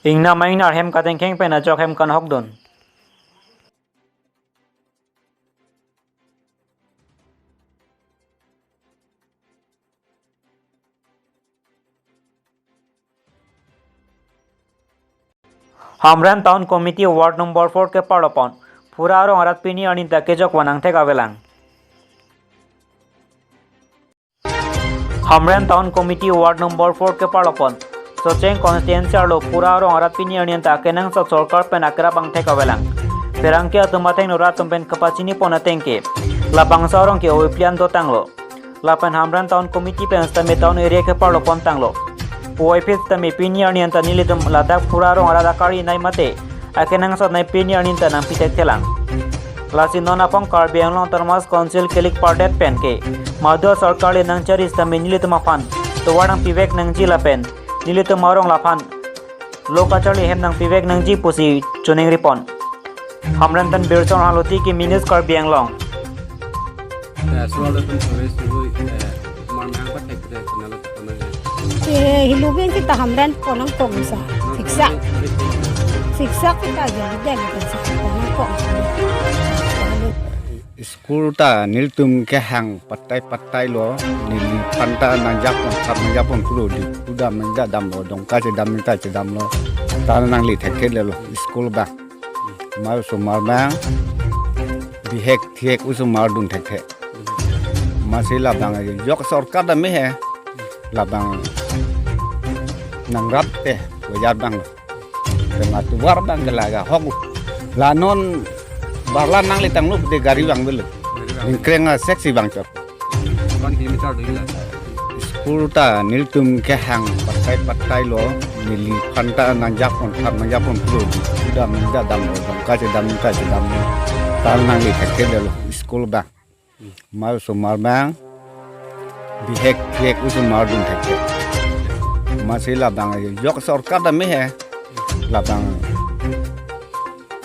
Ingna mainar hem kateng keng pena jok hem kan hokdon. Hamran Town Committee Ward Number 4 ke Parlopon. Puraro arat pini aninta ke jok wanang te kavelang. Hamran Town Committee Ward Number 4 ke Parlopon. Socheng constituency arlo puraro arat pini aninta kenang sa sorkar pen akra bang te kavelang. Perangke atumateng nura tumpen kapacini ponatengke. Lapang saurong ke oiplian do tanglo. Lapan Hamran Town Committee pen stame town area ke Parlopon tanglo. Puaipit tami pini aninta nilitum ladak puraro arat akari nai mate. Akenang sa nai pini aninta nang pitek telang. Lasi nona pong Karbi Anglong Termas Council kelik pardet pen ke. Madua sarkar le nang charis tami nilitum afan. Tuwarang pivek nang jila pen. Nilitum marong lapan. Lokachali hem nang pivek nang ji pusi chuning ripon. Hamran tan birson haloti ki minus Karbi Anglong. Hilugin kita Hamran ponang kongsa. Siksa kita jadi kita ponang kongsa. School ta niltum ke hang patai lo nili panta nanjapon kulo di kuda menja dam lo dong ka dam ta dam lo ta nang li thek le lo school ba mar so mar ba bihek thek usu mar dun thek masila bang yok sarkar da me he la bang nang rap te wajar bang te matu war bang gelaga hok la non barla nang li tang lu de gari bang belu ingkrenga seksi bang chok Kon kilometer dulu. school ta niltum ke hang patai lo nili panta nanjapon kulo udah menja dam lo dong ka dam lo tal nang li thek lo school ba mar so mar bang bihek usu mar dun thek masila bang yok sarkar da me he la bang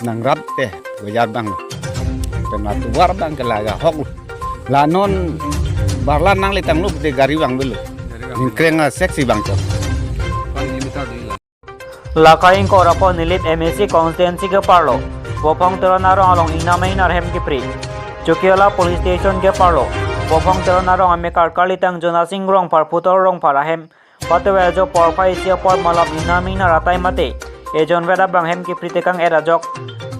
nang rap te wajar bang tematu war bang kelaga hok la non barla nang li tang lu de gari bang belu ingkrenga seksi bang chok Kon kilometer dulu. Lakaing ko rapo nilit MSC constituency ke Parlo. Bopong teronaro along ina mainar hem ki pri. Chukiola police station ke Parlo. Bopong teronaro ame karkali tang jona singrong par putor rong parahem. Patwe jo por phai sia por malap ina mainar atai mate. Ejon veda bang hem ki pri tekang era jok.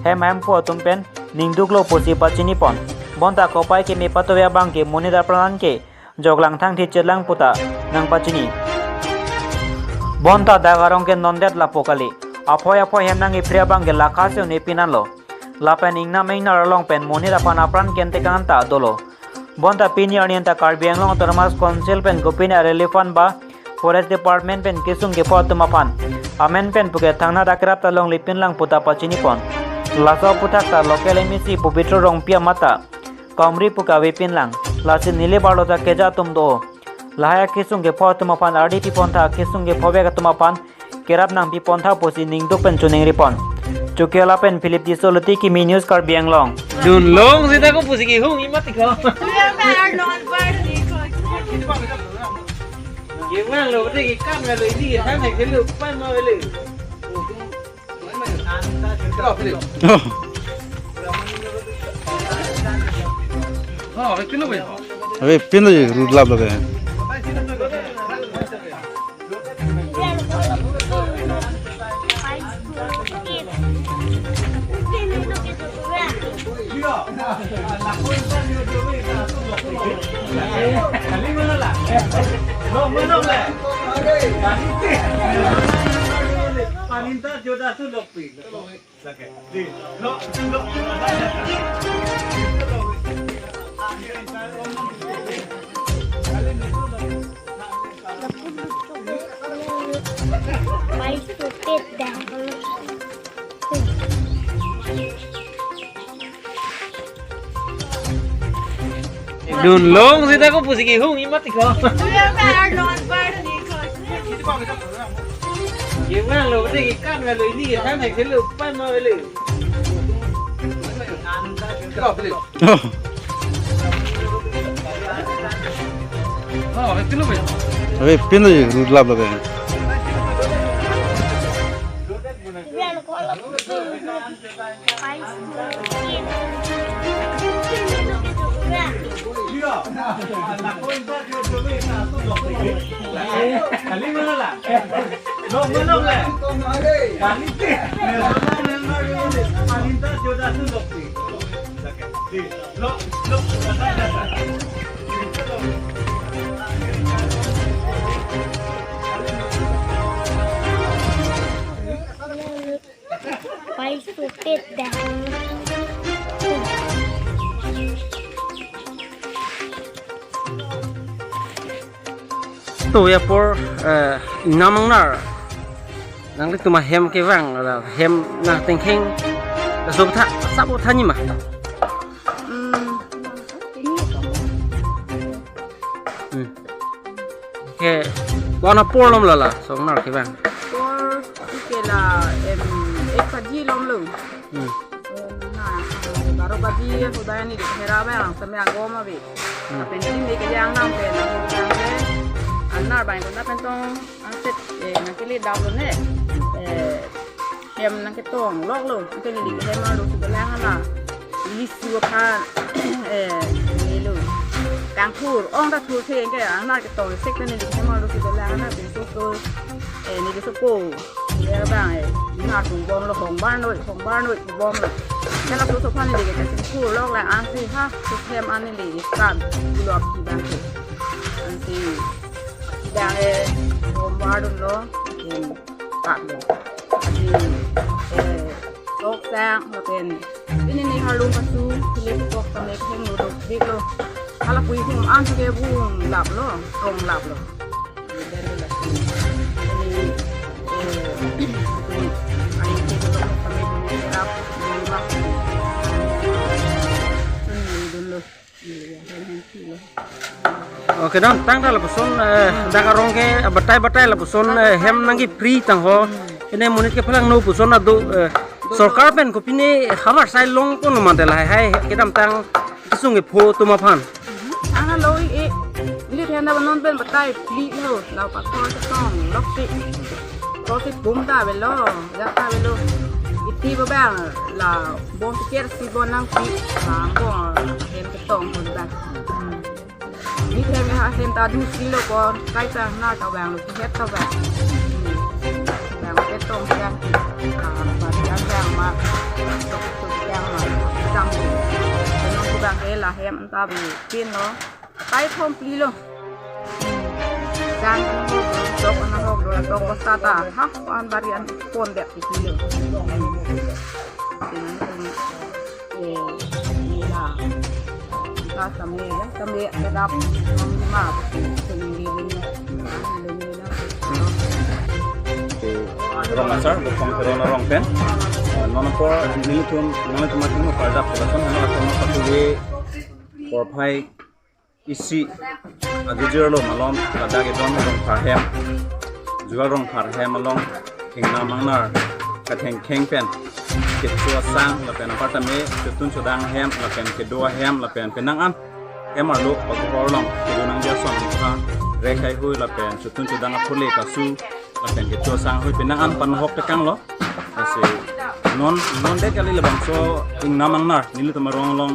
Hem po tumpen ningduklo posi pachini pon. Bonta kopai ke me patwe bang ke monidar pranan ke. Joglang thang thi chelang puta nang pachini. Bonta dagarong ke nondet la pokali. Apoy hem nang ipria bang ke lakasyo ne pinanlo. Lapen ingna mainar along pen monida panapran kente kanta dolo. Bonta pini anienta Karbi Anglong Termas Council pen gopin relefan ba Forest Department pen kisung ke potumapan. Amen pen puke thangna dakrap talong lipin lang puta pachini pon. Laso putak ta local emisi pubitro rong pia mata. Kamri puka wipin lang. Lasi nile balota keja tum do. Lahaya kisung ke potumapan RDP ponta kisung ke phobega tumapan. Kerap nang pi ponta posi ningduk pen chuning ripon. Chukela pen Philip Disoloti ki minus Karbi Anglong. Dun long sita ko pusiki hung imati ko. Gimana lo tadi kan lo ini kan nek lu pan mau lu. Oh, betul lo. အဘေးပြင်းလို့ရူလာဘလို့ပဲ Oh, ဟေးပြင်းလို့ရူလာဘလို့ပဲ betul lo. ဟေးပြင်းလို့ရူလာဘလို့ပဲ Oh, ဟေးပြင်းလို့ရူလာဘလို့ပဲ betul lo. ဟေးပြင်းလို့ရူလာဘလို့ပဲ Paninta jodoh tu lopi. Mai stupid dah. Dun long sita ko pusiki hung imati ko. Gimana lo tadi kan lo ini kan nek lu pan mau lu. Oh, betul lo. ဟေးပြင်းလို့ရူလာဘလို့ပဲ Paling stupid dah. tu ya por namang nar nang li tu ma hem ke wang la hem na teng kheng so tha sa bo tha ni ma ke wana por lom la so nar ke wang Por que la ek paji lom lu. Nah, baru paji sudah ni dikira bang, sampai agama bi. Tapi ni mereka yang nam pe, yang pe, anak bang kita pentong aset nak kili download ni. Hem nak ketong log lu, kita ni hem malu segala hana. Lisu kan ni lu. Kang pur, orang tak pur sih, ke anak ketong sektor ni hem malu segala hana, besokนี่ก็สกูเนี่ยบ้างงานถุงบอมเราของบ้านด้วยบอมเลยแค่เราสุขภาพนี่ก็จะคู่โรคอะไรอันที่ฮะสุขภาพอันนี้ดีกันดูแลที่บ้านคืออันที่อย่างของบ้านเราเป็นตัดเลยอันที่โรคแสงเราเป็นนี่ฮารุปัสสุที่เล็กตัวตอนเล็กเห็นหนูดูบิ๊กเลยถ้าเราคุยถึงอันที่เก็บบุ้งหลับเลยตรงหลับเลยOke dong, tang dah lepason, dah karong ke batai lepason hem nangi free tang ho. Ini munit ke pelang no puson ado sarkar pen kopi ni hamar sai long pun mantel hai kedam tang kisung ke pho tu mapan. Ang lo i lihat yang dah non pen batai free lo, lau pak kau setong lokti, lokti bom dah belo, jaka belo. Iti babang la bom pikir si bon nang free, bom hem ketong pun dah. Ni thêm thêm ta du kilo con cái ta na tàu vàng được hết tàu vàng cái tôm vàng và vàng mà vàng mà răng cái vàng cái là hem anh ta bị pin nó cái thôm pli luôn răng nó hộp rồi dog basta ta ha an varian con đẹp thì pli luôn thì là ta sampai kedap maaf Rong asar, bukan corona rong pen. Nono por nili tum makin mo pada pelasan hanya atau mo patuwe por pai isi agujur lo malom kada ke don rong parhem jual rong parhem malong hingna mangnar kateng keng pen ketua sang lapen apartame ketun sudang hem lapen kedua hem lapen penang am emar lo pagkor long kedunang dia son ka rekai hui lapen ketun sudang apole kasu lapen ketua sang hui penang am panhok tekang lo asi non de kali lebang so ing namang nar nilu tamarong long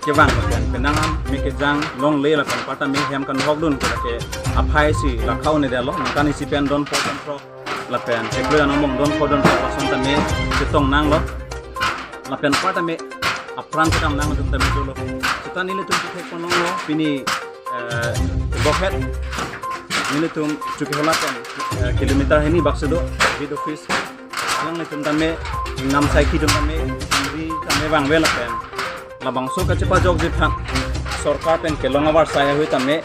kewang lapen penang am mekejang long le lapen apartame hem kan hok dun ke aphai si lakhau ne delo nakani si pen don poten pro lapen eklo namong don podon pason tame ketong nang lo lapen apartame apran kam nang dum tame dolo kita nile tum ke kono lo pini bokhet nile tum cuki holapen kilometer ini baksedo head office yang tum tame nam saiki tum tame ri tame bang vela pen labang so ka cepa jog jithan sarkar pen ke longavar saya hui tame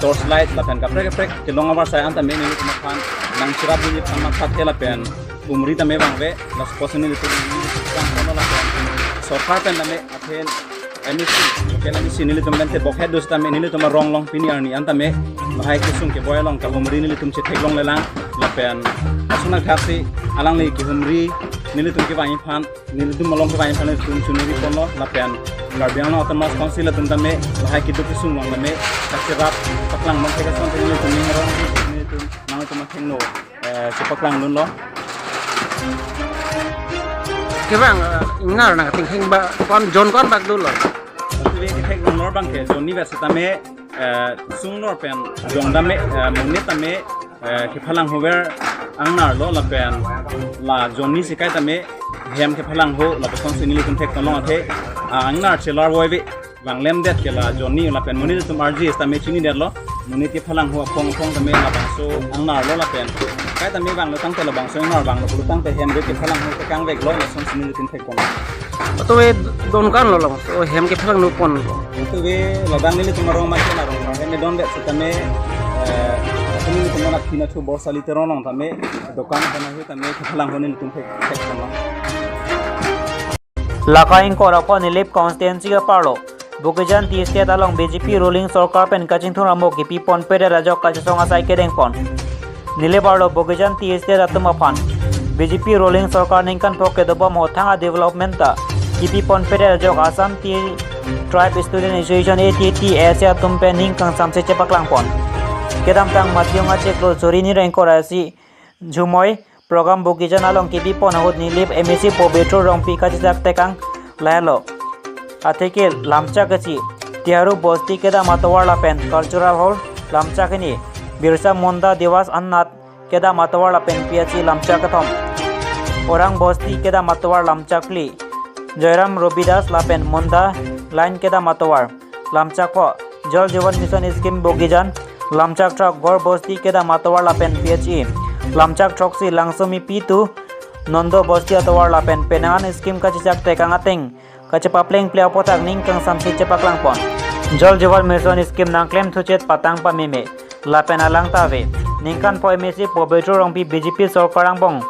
torch light lapen kaprek ke longavar saya antame nile tum khan nang sirap ni tama khatela pen umri tame bang ve las posini tum kang kono la pen sarkar pen tame athen emisi kela misi nile tum bente bokhet dos tame nile tum rong long pini arni antame bahai kisung ke boy long ka umri nile tum che thek long lelang lapen asuna khasi alang ni ki umri nile tum ke bai phan nile tum malong ke bai phan tum sunuri kono lapen garbiano atamas konsila tum tame bahai ki duki sung long tame kasirap paklang mong ke kason nile tum ni rong nile tum nang tum thengno sepaklang lun lo bang ingnar na ting hing ba kon jon kon bak dul Tapi kita nor bang ke Johnny besi tame sung nor pen jong dame munit tame ke phalang hover angnar lo la pen la Johnny sikai tame hem ke phalang ho la kon sinili kun tek tolong athe angnar chelar boy be bang lem det ke la Johnny la pen munit tum RG tame chini der lo munit ke phalang ho phong phong tame la bang so angnar lo la pen kai tame bang lo tang te la bang so angnar bang lo tang te hem be ke phalang ho ke kang vek lo la son sinili kun tek tolong to we don kan lo lo o hem ke phalang nu pon itu we ladang nili tumarong macam na rong he me don bet tame ini tumana kina tu borsa literon on tame dokan bana hu tame phalang honin tum tek kono Lakaing korako nilip constituency ka parlo Bukijan ti state along BJP ruling sarkar pen kaching thun amok ki pon pere rajok kachong asai kedeng pon nile parlo Bukijan ti state atuma pan BJP ruling sarkar ningkan poke dobam hothanga development ta ki pon pere rajok Assam ti tribe student association ATT asia tumpe ningkang samse chepaklang pon kedam tang matyonga cheklo chorini rankora si jumoi program Bukijan along ki pon hot nilip MSC po betro rongpi kachak tekang lalo Atheke lamcha kachi tiaru bosti keda matawar lapen cultural hall lamcha kini birsa monda dewas annat keda matawar lapen piachi lamcha kathom orang bosti keda matawar lamcha kli Jairam Robidas lapen monda line keda matawar lamcha ko jal jivan mission scheme Bukijan lamcha truck gor bosti keda matawar lapen piachi lamcha truck si langsumi pitu nondo bosti atawar lapen penangan scheme kachak tekangateng kacepapleng plea potak ningkang samsi cepaklang pon jol jiwal mission scheme nang claim thuchet patang pa meme lapen alang tawe ningkan po MSC po betro rongpi BJP sarkarang bong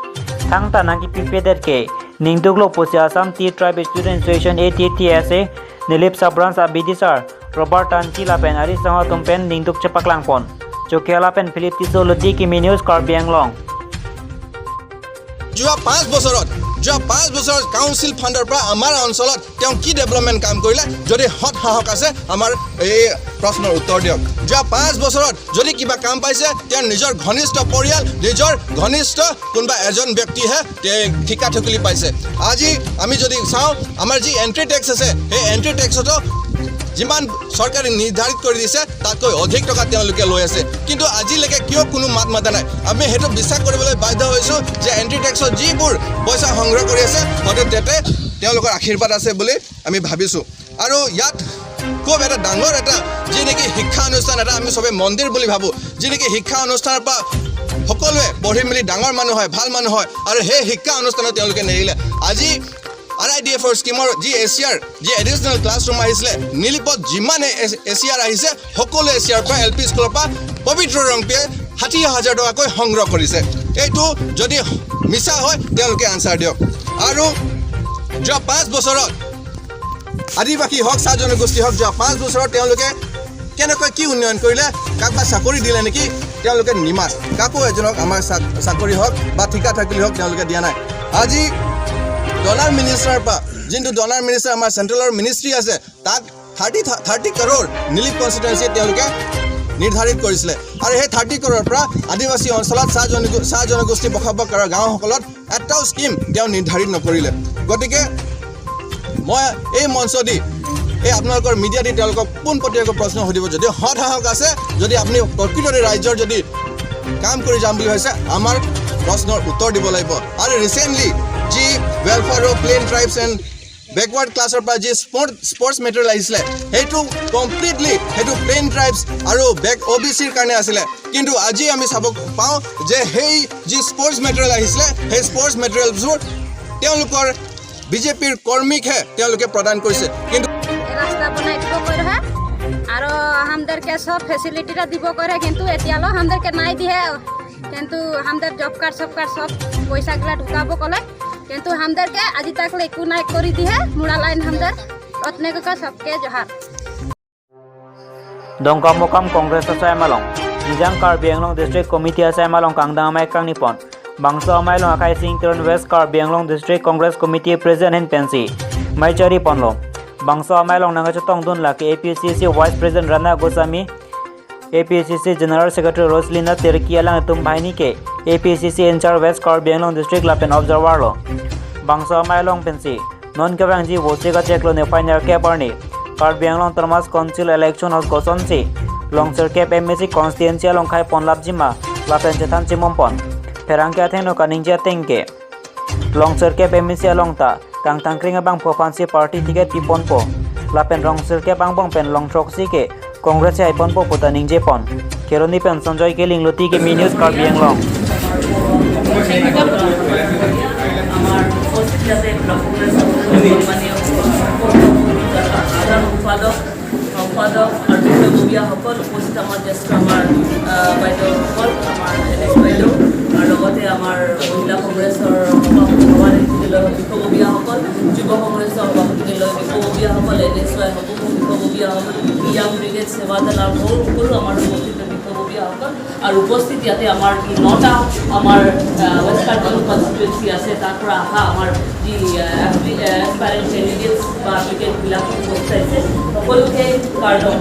thangta nangki pipedet ke ningduglo posi Assam Tea Tribe Student Association ATTSA nilip sabrans abidisar Robert Tanchi lapen ari saha tumpen ningduk cepaklang pon chokya lapen Philip Tisolodi ki news Karbi Anglong যোৱা 5 বছৰত council ফাণ্ডৰ পৰা আমাৰ অঞ্চলত তেওঁ কি development কাম কৰিলে যদি হট সাহস আছে আমাৰ এই প্ৰশ্নৰ উত্তৰ দিয়ক যোৱা 5 বছৰত যদি কিবা কাম পাইছে তেওঁ নিজৰ ঘনিষ্ঠ পৰিয়াল নিজৰ ঘনিষ্ঠ কোনবা এজন ব্যক্তিহে ঠিকা ঠুকলি পাইছে আজি আমি যদি চাওঁ আমাৰ যি এন্ট্ৰি টেক্স আছে এই এন্ট্ৰি টেক্সটো যিমান সরকারে নির্ধারিত করে দিছে তাতকৈ অধিক টাকা তেওঁলোকে লৈ আছে কিন্তু আজিলৈকে কিয় কোনো মাত মাতা নাই আমি হেতু বিশ্বাস কৰিবলৈ বাধ্য হৈছো যে এন্ট্ৰি টেক্সৰ যিবোৰ পইচা সংগ্ৰহ কৰি আছে হয়তো তেতে তেওঁলোকৰ আশীৰ্বাদ আছে বুলি আমি ভাবিছো আৰু ইয়াত খুব এটা ডাঙৰ এটা যি নেকি শিক্ষা অনুষ্ঠান এটা আমি সবে মন্দিৰ বুলি ভাবো যি নেকি শিক্ষা অনুষ্ঠানৰ পৰা সকলোৱে পঢ়ি মেলি ডাঙৰ মানুহ হয় ভাল মানুহ হয় আৰু সেই শিক্ষা অনুষ্ঠানত তেওঁলোকে নেৰিলে আজি RIDF স্কিমৰ যি এছিয়াৰ যি এডিশনাল ক্লাছৰুম আহিছিলে নীলিপত যিমানে এছিয়াৰ আহিছে সকলো এছিয়াৰ পৰা এলপি স্কুলৰ পৰা পবিত্ৰ ৰংপিয়ে 60,000 টকাকৈ সংগ্ৰহ কৰিছে এইটো যদি মিছা হয় তেওঁলোকে আনসাৰ দিয়ক আৰু যোৱা 5 বছৰত আদিবাসী হক চাহ জনগোষ্ঠী হক যোৱা 5 বছৰত তেওঁলোকে কেনেকৈ কি উন্নয়ন কৰিলে কাকবা চাকৰি দিলে নেকি তেওঁলোকে নিমাছ কাকো এজনক আমাৰ চাকৰি হক বা ঠিকা থাকিলে হক তেওঁলোকে দিয়া নাই আজি ডলাৰ মিনিষ্টাৰ পা যিটো ডলাৰ মিনিষ্টাৰ আমাৰ সেন্ট্ৰেলৰ মিনিষ্ট্ৰি আছে তাক 30 কৰোৰ নীলিপ কনস্টিটুৱেন্সি তেওঁলোকে নিৰ্ধাৰিত কৰিছিলে আৰু এই 30 কৰোৰৰ পৰা আদিবাসী অঞ্চলত চাহ জনগোষ্ঠী বসবাস কৰা গাঁওসকলত এটাও স্কিম তেওঁ নিৰ্ধাৰিত নকৰিলে গতিকে মই এই মঞ্চ দি এই আপোনালোকৰ মিডিয়া দি তেওঁলোকক পোনপটীয়াকৈ প্ৰশ্ন সুধিব যদি হট সাহস আছে যদি আপুনি প্ৰকৃতৰে ৰাজ্যৰ যদি কাম কৰি যাম বুলি হৈছে আমাৰ প্ৰশ্নৰ উত্তৰ দিব লাগিব আৰু ৰিসেন্টলি যি welfare of plain tribes and backward ক্লাছৰ পৰা যি স্পৰ্টছ মেটেৰিয়েল আহিছিলে সেইটো কমপ্লিটলি সেইটো প্লেন ট্ৰাইবছ আৰু OBCৰ কাৰণে আছিলে কিন্তু আজি আমি চাব পাওঁ যে সেই যি স্পৰ্টছ মেটেৰিয়েল আহিছিলে সেই স্পৰ্টছ মেটেৰিয়েলবোৰ তেওঁলোকৰ বিজেপিৰ কৰ্মীকহে তেওঁলোকে প্ৰদান কৰিছে কিন্তু রাস্তা বনাই দিব কই রহে আর আমাদেরকে সব ফ্যাসিলিটিটা দিব করে কিন্তু এতিয়ালো আমাদেরকে নাই দিয়ে কিন্তু আমাদের জব কার্ড সব পয়সাগুলা ঢুকাবো কলে কিন্তু আমাদেরকে আজি তক একু নাই করে দিয়ে মুড়া লাইন আমাদের অতনেকে সবকে জহার Dongkam Mokam Congress Asai Malong Nijang Karbi Anglong District Committee Asai Malong Kangdang Amai Kang Nipon Bangsa Amai Long Akai Singkiran West Karbi Anglong District Congress Committee President Hen Pensi Mai Chari Ponlo Bangsa Amai Long Nangatong Dun Laki APCC Vice President Rana Gosami APCC General Secretary Roslina Terki Alang Tumbhaini ke APCC in charge West Karbi Anglong District Lapen Observer Lo bangsa mai long pensi non ke bang ji vote ka check lo ne final ke parni Karbi Anglong Termas Council election has gosonsi long circuit MSC constituency long khai ponlap jima lapen chetan chimompon perangke atheno kaninja tengke long circuit MSC long ta kang tangkring bang phofansi party ticket tipon po lapen long circuit bang bang pen long troxi ke congress ai pon po puta ningje pon keroni pen sanjoy ke lingloti ke mi news Karbi Anglong সম্পাদক অৰ্জুনবীয়া সকল উপস্থিত আমাৰ জ্যেষ্ঠ আমাৰ বাইদেউসকল আমাৰ Alex বাইদেউ আৰু লগতে আমাৰ মহিলা কংগ্ৰেছৰ সভাপতিলৈ বিষয়ববীয়াসকল যুৱ কংগ্ৰেছৰ সভাপতিলৈ বিষয়ববীয়াসকল এলেক্স ৱাই হ'ব বিষয়ববীয়াসকল ইয়াং ব্ৰিগেড সেৱাদল আৰু সকলো আমাৰ উপস্থিত বিষয়ববীয়াসকল আৰু উপস্থিত ইয়াতে আমাৰ যি 9টা আমাৰ ৱেষ্ট কাৰ্বন কনষ্টিটুৱেঞ্চি আছে তাৰ পৰা অহা আমাৰ যি এছপাইৰেণ্ট কেণ্ডিডেটছ বা এপ্লিকেণ্টবিলাক উপস্থিত আছে সকলোকে কাৰ্ডন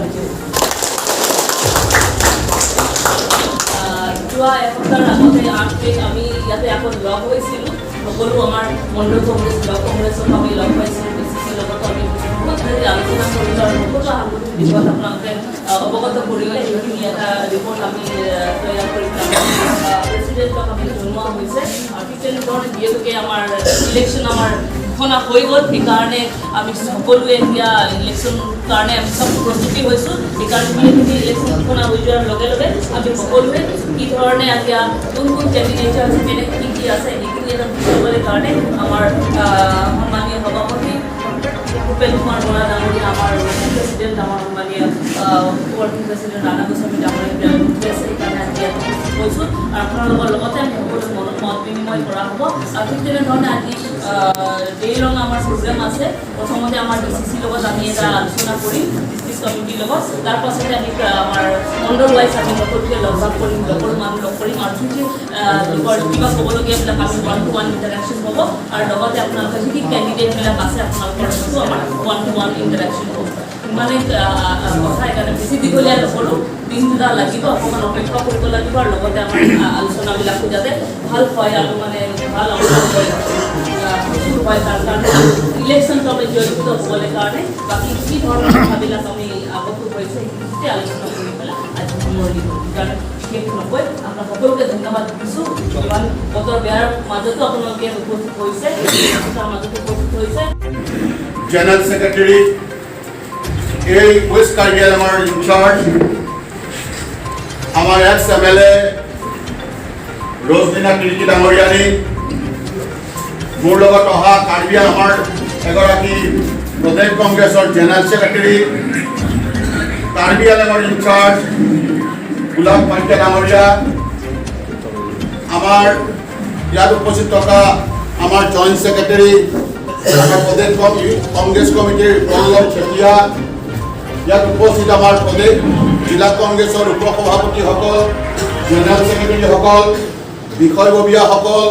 যোৱা এসপ্তাহৰ আগতে 8 তাৰিখ আমি ইয়াতে আকৌ লগ হৈছিলোঁ সকলো আমাৰ মণ্ডল কংগ্ৰেছ ব্লক কংগ্ৰেছক আমি লগ পাইছিলোঁ ডিচিচিৰ লগত আমি আলোচনা কৰিলোঁ আৰু সকলো সাংগঠনিক দিশত আপোনালোকে অৱগত কৰিলে সেইখিনি এটা ৰিপৰ্ট আমি তৈয়াৰ কৰি প্ৰেচিডেণ্টক আমি জনোৱা হৈছে আৰু ঠিক তেনেধৰণে যিহেতুকে আমাৰ ইলেকশ্যন আমাৰ ঘোষণা হৈ গ'ল সেইকাৰণে আমি সকলোৱে এতিয়া ইলেকশ্যন কাৰণে আমি চব প্ৰস্তুতি হৈছোঁ সেইকাৰণে যিহেতুকে ইলেকশ্যন ঘোষণা হৈ যোৱাৰ লগে লগে আমি সকলোৱে কি ধৰণে এতিয়া কোন কোন কেণ্ডিডেট আছে কেনেকৈ কি আছে সেইখিনি এটা বুজিবলৈ কাৰণে আমাৰ সন্মানীয় সভাপতি ভূপেন কুমাৰ বৰা ডাঙৰীয়া আমাৰ প্ৰেচিডেণ্ট আমাৰ সন্মানীয় ৱৰ্কিং প্ৰেচিডেণ্ট ৰাণা গোস্বামী ডাঙৰীয়া আছে সেইকাৰণে আজি ইয়াত কৈছোঁ আৰু আপোনালোকৰ লগতে আমি সকলো মত বিনিময় কৰা হ'ব আৰু ঠিক তেনেধৰণে আজি দেৰিলং আমাৰ প্ৰগ্ৰেম আছে প্ৰথমতে আমাৰ ডিচিচিৰ লগত আমি এটা আলোচনা কৰিম ডিষ্ট্ৰিক্ট কমিটিৰ লগত তাৰ পাছতে আমি আমাৰ মণ্ডল ৱাইজ আমি সকলোকে লগ কৰিম লগৰ মানুহ লগ কৰিম আৰু যি কিবা ক'বলগীয়াবিলাক আমি 1-to-1 ইণ্টাৰেকশ্যন হ'ব আৰু লগতে আপোনালোকৰ যি কেণ্ডিডেটবিলাক আছে আপোনালোকৰ লগতো আমাৰ 1-to-1 ইণ্টাৰেকশ্যন হ'ব ইমানে কথা সেইকাৰণে বেছি দীঘলীয়া নকৰোঁ দিনটা লাগিব অকণমান অপেক্ষা কৰিব লাগিব আৰু লগতে আমাৰ আলোচনাবিলাকো যাতে ভাল হয় আৰু মানে ভাল হয় তাৰ কাৰণে ইলেকশ্যনটো আমি জড়িত হ'বলৈ কাৰণে বাকী কি ধৰণৰ কথাবিলাক আমি আগতো হৈছে সেইটোতে আলোচনা কৰি পেলাই আজি সামৰণি কৰিম কাৰণ বিশেষ নকয় আপোনাক সকলোকে ধন্যবাদ দিছোঁ ইমান বতৰ বেয়াৰ মাজতো আপোনালোকে উপস্থিত হৈছে তাৰ মাজতো উপস্থিত হৈছে জেনাৰেল সেক্ৰেটাৰি এই ওয়েস্ট কাৰ্বি আংলঙৰ ইনচাৰ্জ আমাৰ এক্স এমএলএ ৰোজদিনা কিৰ্কি ডাঙৰীয়ানী মোৰ লগত অহা কাৰ্বি আংলঙৰ এগৰাকী প্ৰদেশ কংগ্ৰেছৰ জেনাৰেল সেক্ৰেটাৰি কাৰ্বি আংলঙৰ ইনচাৰ্জ গোলাপ পাইকা ডাঙৰীয়া আমাৰ ইয়াত উপস্থিত থকা আমাৰ জইণ্ট সেক্ৰেটাৰি আমাৰ প্ৰদেশ কংগ্ৰেছ কমিটিৰ পল্লৱ চেতিয়া ইয়াত উপস্থিত আমাৰ প্ৰদেশ জিলা কংগ্ৰেছৰ উপসভাপতিসকল জেনেৰেল ছেক্ৰেটাৰীসকল বিষয়ববীয়াসকল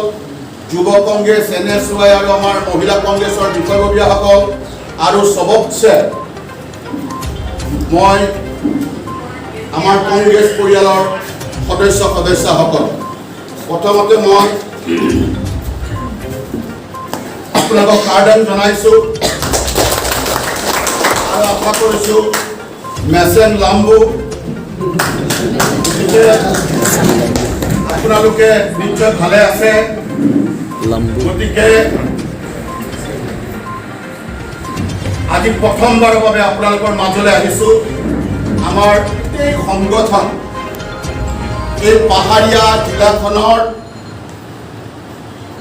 যুৱ কংগ্ৰেছ NSY আৰু আমাৰ মহিলা কংগ্ৰেছৰ বিষয়ববীয়াসকল আৰু সবতছে মই আমাৰ কংগ্ৰেছ পৰিয়ালৰ সদস্যসকল প্ৰথমতে মই আপোনালোকক কাৰ্ডন জনাইছোঁ আৰু আশা কৰিছোঁ মেছেন লাম্বু আপোনালোকে নিশ্চয় ভালে আছে গতিকে আজি প্ৰথমবাৰৰ বাবে আপোনালোকৰ মাজলৈ আহিছোঁ আমাৰ এই সংগঠন এই পাহাৰীয়া জিলাখনৰ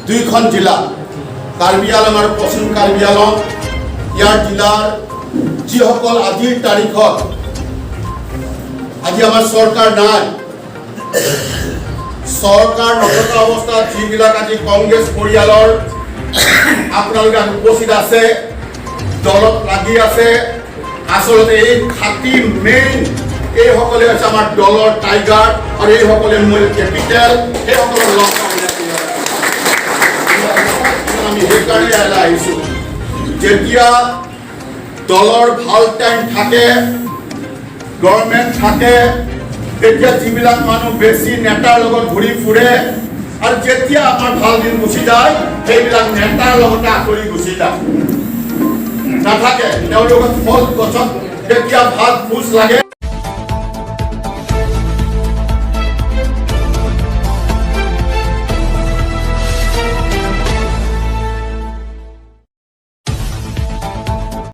দুইখন জিলা কাৰ্বি আংলং আৰু পশ্চিম কাৰ্বি আংলং ইয়াৰ জিলাৰ যিসকল আজিৰ তাৰিখত আজি আমাৰ চৰকাৰ নাই চৰকাৰ নথকা অৱস্থাত যিবিলাক আজি কংগ্ৰেছ পৰিয়ালৰ আপোনালোকে উপস্থিত আছে দলত লাগি আছে আচলতে এই খাতি মেইন এইসকলে হৈছে আমাৰ দলৰ টাইগাৰ আৰু এইসকলে মূল কেপিটেল সেইসকলৰ লগ আমি সেইকাৰণে ইয়ালৈ আহিছোঁ যেতিয়া দলৰ ভাল টাইম থাকে গভৰ্ণমেণ্ট থাকে তেতিয়া যিবিলাক মানুহ বেছি নেতাৰ লগত ঘূৰি ফুৰে আৰু যেতিয়া আমাৰ ভাল দিন গুচি যায় সেইবিলাক নেতাৰ লগতে আঁতৰি গুচি যায় নাথাকে তেওঁলোকক ফল গছত যেতিয়া ভাত ভোজ লাগে